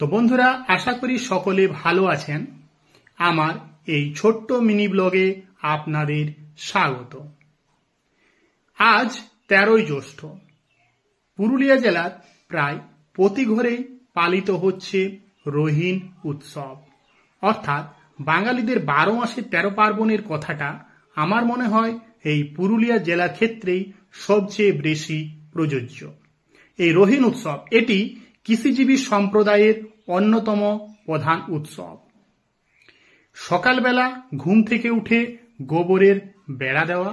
তো বন্ধুরা, আশা করি সকলে ভালো আছেন। আমার এই ছোট্ট মিনি ব্লগে আপনাদের স্বাগত। আজ 13ই জ্যৈষ্ঠ। পুরুলিয়া জেলার প্রায় প্রতি ঘরেই পালিত হচ্ছে রহিন উৎসব, অর্থাৎ বাঙালিদের 12 মাসে 13 পার্বণের কথাটা আমার মনে হয় এই পুরুলিয়া জেলার ক্ষেত্রেই সবচেয়ে বেশি প্রযোজ্য। এই রহিন উৎসব এটি কৃষিজীবী সম্প্রদায়ের অন্যতম প্রধান উৎসব। সকালবেলা ঘুম থেকে উঠে গোবরের বেড়া দেওয়া,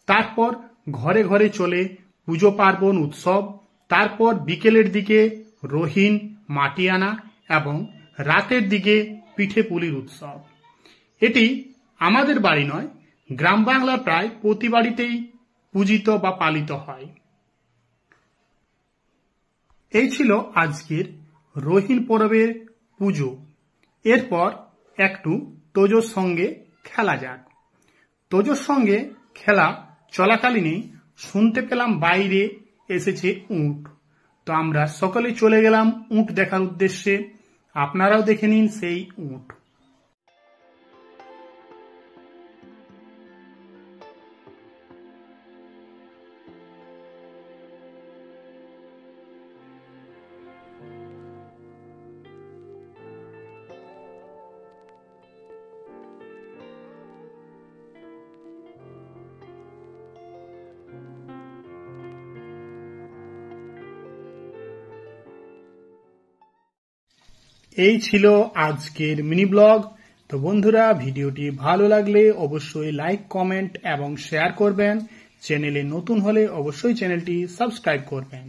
তারপর ঘরে ঘরে চলে পুজো পার্বণ উৎসব, তারপর বিকেলের দিকে রহিন মাটি আনা এবং রাতের দিকে পিঠে পুলির উৎসব। এটি আমাদের বাড়ি নয়, গ্রাম বাংলার প্রায় প্রতি বাড়িতেই পূজিত বা পালিত হয়। এই ছিল আজকের রহিন পরবের পুজো। এরপর একটু তোজোর সঙ্গে খেলা যাক। তোজোর সঙ্গে খেলা চলাকালীনই শুনতে পেলাম বাইরে এসেছে উট। তো আমরা সকলে চলে গেলাম উট দেখার উদ্দেশ্যে। আপনারাও দেখে নিন সেই উট। এই ছিল আজকের মিনি ব্লগ। তো বন্ধুরা, ভিডিওটি ভালো লাগলে অবশ্যই লাইক, কমেন্ট এবং শেয়ার করবেন। চ্যানেলে নতুন হলে অবশ্যই চ্যানেলটি সাবস্ক্রাইব করবেন।